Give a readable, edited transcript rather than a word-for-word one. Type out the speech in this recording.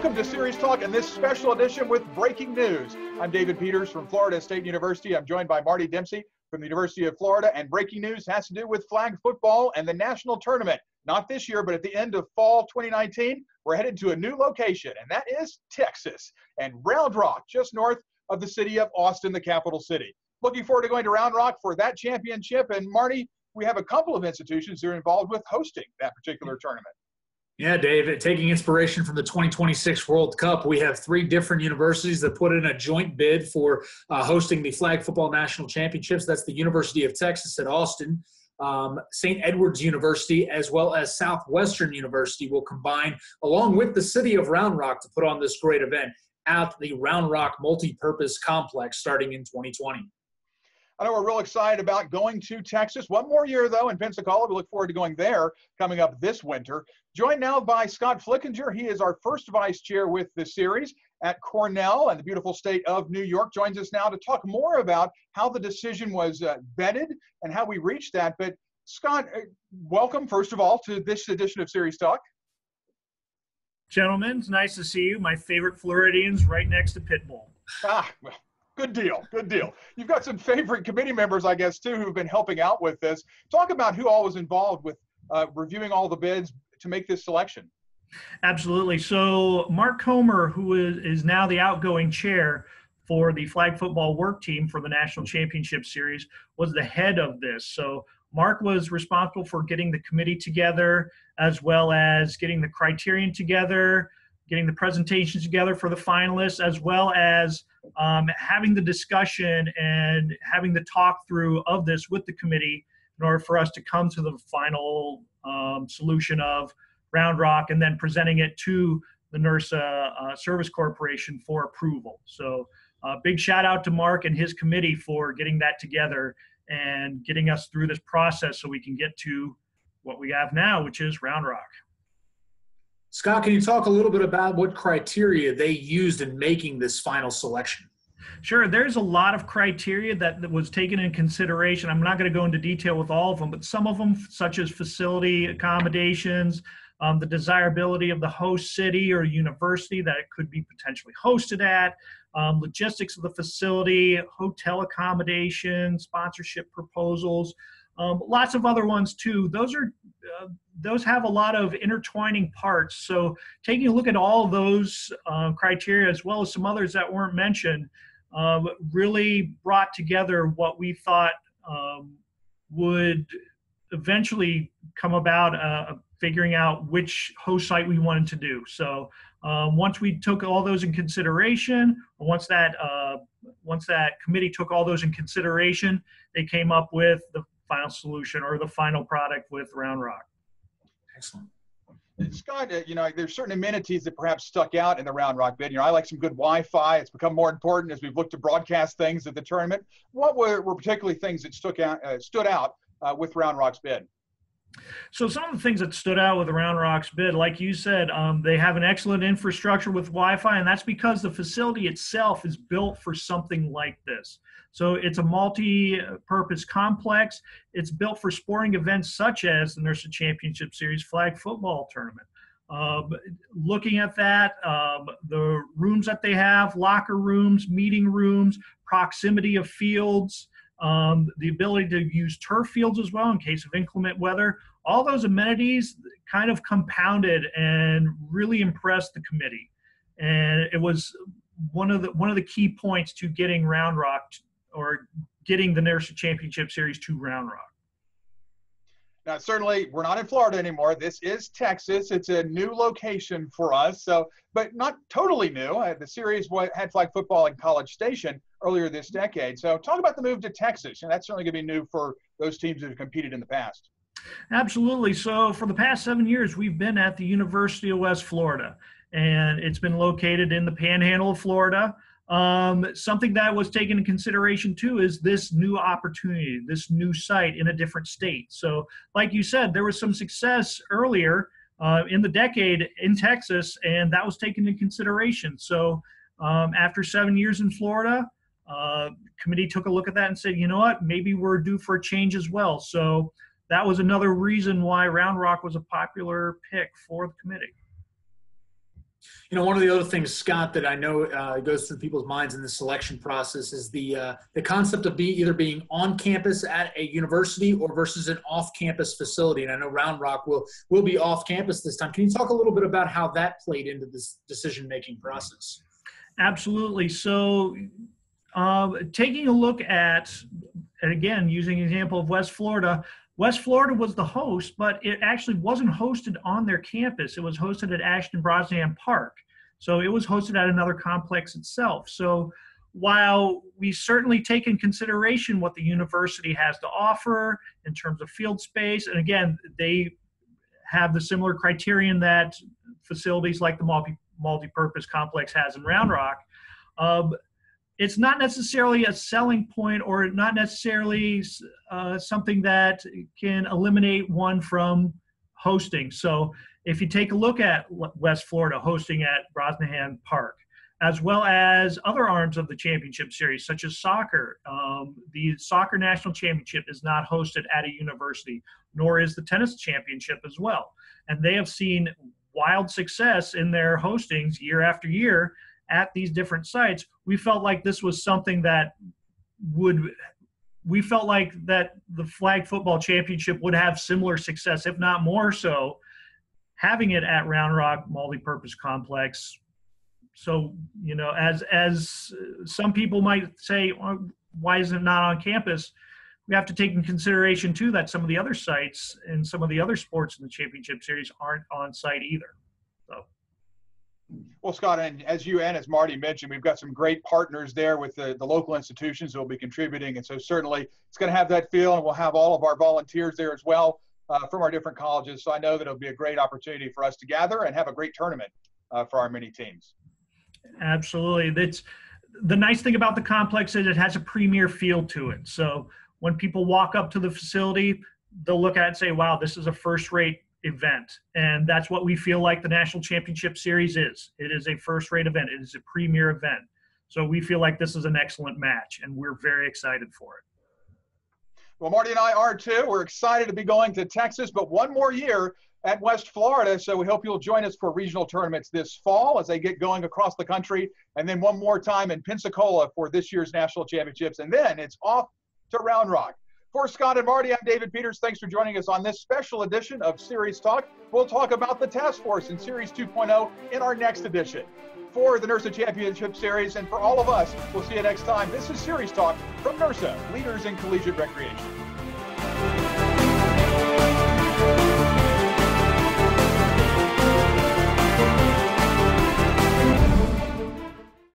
Welcome to Series Talk and this special edition with breaking news. I'm David Peters from Florida State University. I'm joined by Marty Dempsey from the University of Florida, and breaking news has to do with flag football and the national tournament. Not this year, but at the end of fall 2019, we're headed to a new location, and that is Texas and Round Rock, just north of the city of Austin, the capital city. Looking forward to going to Round Rock for that championship. And Marty, we have a couple of institutions that are involved with hosting that particular tournament. Yeah, Dave, taking inspiration from the 2026 World Cup, we have three different universities that put in a joint bid for hosting the Flag Football National Championships. That's the University of Texas at Austin, St. Edward's University, as well as Southwestern University will combine along with the city of Round Rock to put on this great event at the Round Rock Multipurpose Complex starting in 2020. I know we're real excited about going to Texas. One more year, though, in Pensacola. We look forward to going there coming up this winter. Joined now by Scott Flickinger. He is our first vice chair with the series at Cornell and the beautiful state of New York. Joins us now to talk more about how the decision was vetted and how we reached that. But Scott, welcome, first of all, to this edition of Series Talk. Gentlemen, it's nice to see you. My favorite Floridians right next to Pitbull. Well. Good deal. Good deal. You've got some favorite committee members, I guess, too, who've been helping out with this. Talk about who all was involved with reviewing all the bids to make this selection. Absolutely. So Mark Comer, who is now the outgoing chair for the flag football work team for the National Championship Series, was the head of this. So Mark was responsible for getting the committee together, as well as getting the criterion together, getting the presentations together for the finalists, as well as having the discussion and having the talk through of this with the committee in order for us to come to the final solution of Round Rock and then presenting it to the NERSA Service Corporation for approval. So big shout out to Mark and his committee for getting that together and getting us through this process so we can get to what we have now, which is Round Rock. Scott, can you talk a little bit about what criteria they used in making this final selection? Sure. There's a lot of criteria that was taken in consideration. I'm not going to go into detail with all of them, but some of them, such as facility accommodations, the desirability of the host city or university that it could be potentially hosted at, logistics of the facility, hotel accommodation, sponsorship proposals, lots of other ones too. Those have a lot of intertwining parts. So taking a look at all those criteria, as well as some others that weren't mentioned, really brought together what we thought would eventually come about figuring out which host site we wanted to do. So once we took all those in consideration, or once that committee took all those in consideration, they came up with the final solution or the final product with Round Rock. Excellent. Scott, there's certain amenities that perhaps stuck out in the Round Rock bid. I like some good Wi-Fi. It's become more important as we've looked to broadcast things at the tournament. What were particularly things that stood out with Round Rock's bid? So some of the things that stood out with the Round Rock's bid, like you said, they have an excellent infrastructure with Wi-Fi, and that's because the facility itself is built for something like this. So it's a multi-purpose complex. It's built for sporting events such as the NERSA Championship Series flag football tournament. Looking at that, the rooms that they have, locker rooms, meeting rooms, proximity of fields, the ability to use turf fields as well in case of inclement weather, all those amenities kind of compounded and really impressed the committee. And it was one of the key points to getting Round Rock or getting the NERSA Championship Series to Round Rock. Now, certainly, we're not in Florida anymore. This is Texas. It's a new location for us, but not totally new. The series had flag football in College Station earlier this decade. So talk about the move to Texas, and that's certainly going to be new for those teams that have competed in the past. Absolutely. So for the past 7 years, we've been at the University of West Florida, and it's been located in the Panhandle of Florida. Something that was taken into consideration too is this new opportunity, this new site in a different state. So like you said, there was some success earlier in the decade in Texas, and that was taken into consideration. So after 7 years in Florida, committee took a look at that and said, you know what, maybe we're due for a change as well. So that was another reason why Round Rock was a popular pick for the committee. You know, one of the other things, Scott, that I know goes through people's minds in the selection process is the concept of either being on campus at a university or versus an off-campus facility. And I know Round Rock will be off campus this time. Can you talk a little bit about how that played into this decision-making process? Absolutely. So taking a look at, and again, using an example of West Florida was the host, but it actually wasn't hosted on their campus. It was hosted at Ashton-Brosnan Park. So it was hosted at another complex itself. So while we certainly take in consideration what the university has to offer in terms of field space, and again, they have the similar criterion that facilities like the multi-purpose complex has in Round Rock, it's not necessarily a selling point or not necessarily something that can eliminate one from hosting. So if you take a look at West Florida hosting at Brosnahan Park, as well as other arms of the championship series, such as soccer, the soccer national championship is not hosted at a university, nor is the tennis championship as well. And they have seen wild success in their hostings year after year at these different sites. We felt like this was something that we felt like that the flag football championship would have similar success, if not more so, having it at Round Rock Multipurpose Complex. So, you know, as some people might say, why is it not on campus? We have to take in consideration too that some of the other sites and some of the other sports in the championship series aren't on site either. So. Well, Scott, and as Marty mentioned, we've got some great partners there with the local institutions that will be contributing. And so certainly it's going to have that feel, and we'll have all of our volunteers there as well from our different colleges. So I know that it'll be a great opportunity for us to gather and have a great tournament for our many teams. Absolutely. That's the nice thing about the complex is it has a premier feel to it. So when people walk up to the facility, they'll look at it and say, wow, this is a first-rate event. And that's what we feel like the National Championship Series is. It is a first-rate event. It is a premier event. So we feel like this is an excellent match, and we're very excited for it. Well, Marty and I are too. We're excited to be going to Texas, but one more year at West Florida. So we hope you'll join us for regional tournaments this fall as they get going across the country. And then one more time in Pensacola for this year's national championships. And then it's off to Round Rock. For Scott and Marty, I'm David Peters. Thanks for joining us on this special edition of Series Talk. We'll talk about the Task Force in Series 2.0 in our next edition. For the NERSA Championship Series and for all of us, we'll see you next time. This is Series Talk from NERSA, Leaders in Collegiate Recreation.